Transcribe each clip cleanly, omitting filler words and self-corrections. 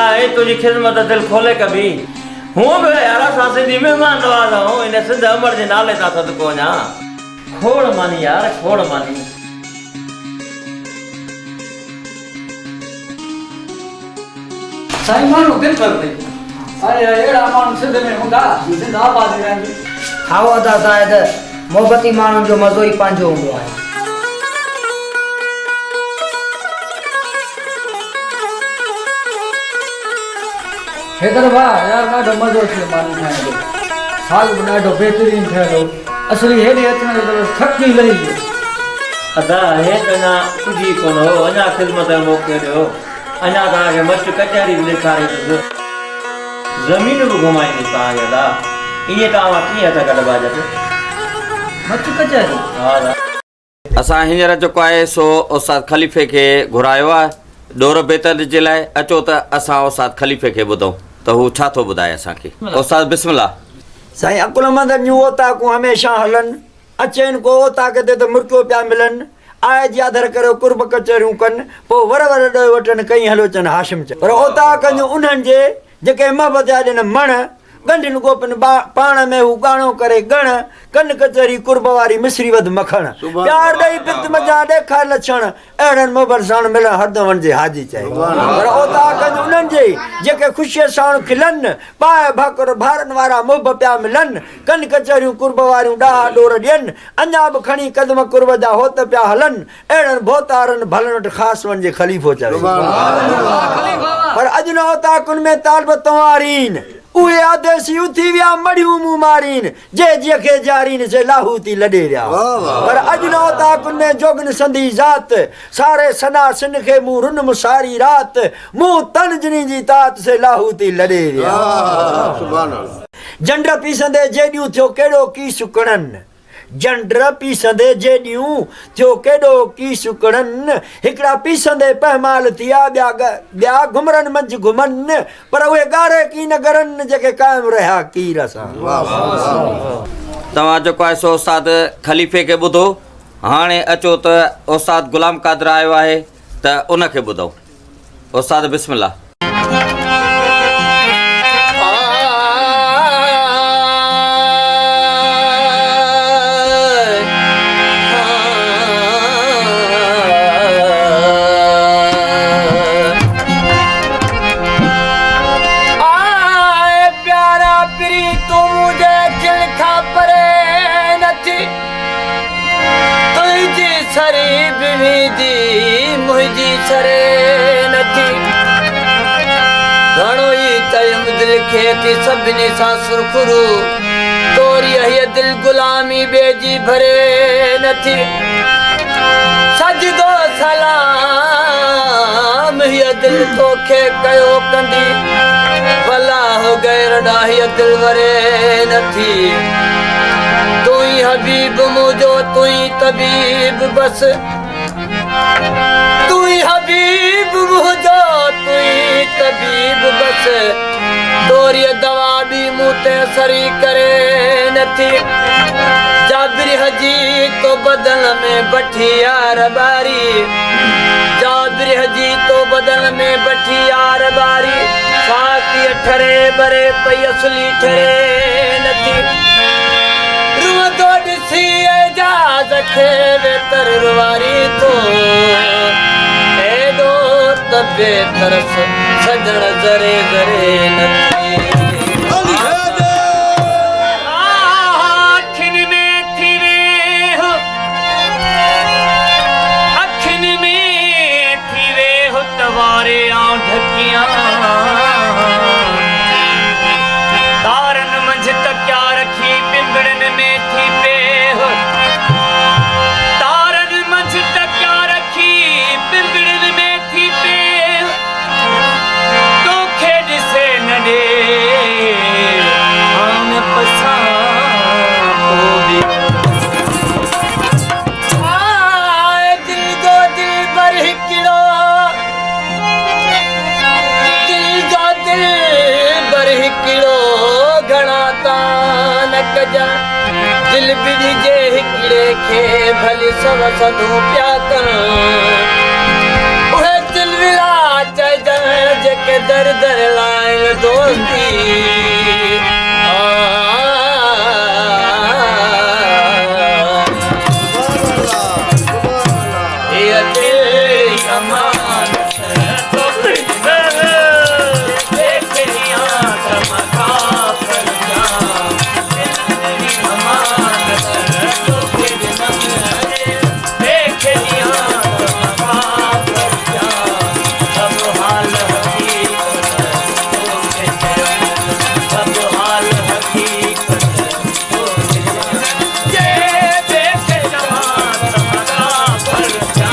आए तुझी खिदमत दिल खोले कभी हूँ बि यारा सासे दी मेहमान नवाज़ हूँ इन सिंध अमर जे नाले ता सदको वञा खोड़ मानी यार खोड़ मानी साईं माण्हू दिल करते अरे अहिड़ा माण्हू सिंध में हूंदा सिंध आबाद रहंदी खाओ अदा साहिब मोहबती माण्हुनि जो मज़ो ई पंहिंजो हूंदो आहे हेदर भाउ यार ॾाढो मज़ो अचे माण्हू खाइण जो साग बि ॾाढो बहितरीनु ठहियल हो असली हेॾे अचण जो थकी लही वियो अदा हे त अञा पुॼी कोन हो अञा ख़िदमत जो मौक़ो ॾियो अञा तव्हांखे मच कचहरी बि ॾेखारींदुसि ज़मीन बि घुमाईंदुसि तव्हांखे अदा ईअं तव्हां कीअं था कढिबा जॾहिं मच कचहरी हा असां हींअर जेको आहे सो उस्ताद ख़लीफ़े खे घुरायो आहे ॾोर बेतल जे लाइ अचो त असां उस्ताद ख़लीफ़े खे ॿुधूं त हू छा थो ॿुधाए असांखे उस्ताद बिस्मिल्लाह साईं अकुलमंद न्यू ओताकू हमेशा हलन अचनि को ओताक ते त मुर्कियो पिया मिलनि आए जी आदर करो कुर्ब कचहरियूं कनि पोइ वर ॾोए वठनि कई हलो अचनि हाशिम च पर ओताकनि जो उन्हनि जे जेके मोहबत जा ॾिन मण गंढियुनि गोपियुनि पाण में हू गाणो करे गण कन कचहरी कुर्ब वारी मिसरी वध मखण प्यार ॾेई पित मजा ॾेखार लछण अहिड़नि मोहबत साण मिलण हरदम वञिजे हाजी चए पर ओताकनि उन्हनि जे जेके ख़ुशीअ साण खिलनि पाए भाकुर भारनि वारा मोहब पिया मिलनि कन कचहरियूं कुर्ब वारियूं ॾाह ॾोर ॾियनि अञा बि खणी कदम कुर्ब जा होत पिया हलनि अहिड़नि भोतारनि भलनि वटि ख़ासि वञिजे ख़लीफ़ो चवे पर अॼु न ओताकुनि में तालिब तवारीन उहे आदेसी उथी विया मड़ियूं मुंहुं मारीन जे जीअ खे जारीन से लाहू थी लॾे विया पर अॼु न ओताकुनि में जोगन संधी ज़ात सारे सना सिन खे मुंहुं रुन मुसारी रात मुंहुं तन जिनी जी तात से लाहू थी लॾे विया जंड पीसंदे जेॾियूं थियो कहिड़ो की सुकड़नि जंड पीसंदे जेॾियूं थियो केॾो की सुकड़नि हिकिड़ा पीसंदे पहमाल थिया ॿिया घुमरनि मंझि घुमनि पर उहे ॻारे की न करनि जेके क़ाइमु रहिया कीर सां तव्हां जेको आहे सो उस्ताद ख़लीफ़े खे ॿुधो हाणे अचो त उस्ताद ग़ुलाम क़ादिर आयो आहे त उनखे ॿुधो उस्ताद बिस्मिल्लाह सभिनी सां सुरखुरू तोरी हीअ दिल गुलामी बेजी भरे नथी सजदो सलाम हीअ दिल तोखे कयो कंदी फलाह गैर हीअ दिल वरे नथी तूं ई हबीब मुंहिंजो तूं ई तबीब बस तूं ई हबीब मुंहिंजो तूं ई तबीब बस तोरी दवा भी मुँह ते असरी करे नथी जाबिर हजी तो बदन में बठी यार बारी जाबिर हजी तो बदन में बठी यार बारी साकी ठरे बरे पई असली ठरे नथी रूह तो ॾिसी एजाज़ खे वेतर रुवारी तो एॾो तबे तरस सजण ज़रे ज़रे नथी दिल बिड़ी जे हिकिड़े खे भली सब सदू पिया कर उहे दिल विला चइजण जे के दर दर लाइन दोस्ती ये तेरी अमानत है तो देखनिया चमका कर जा तेरी अमानत है तो देखनिया चमका कर जा सब हाल सब हाल हकीकत ये देख जवान चमका कर जा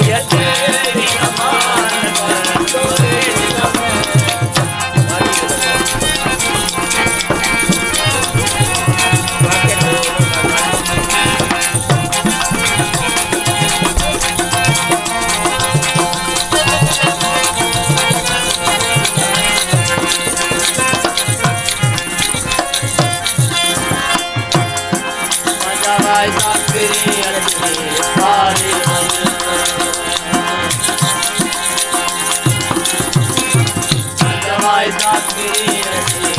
ये तेरी अमानत तो Thank you.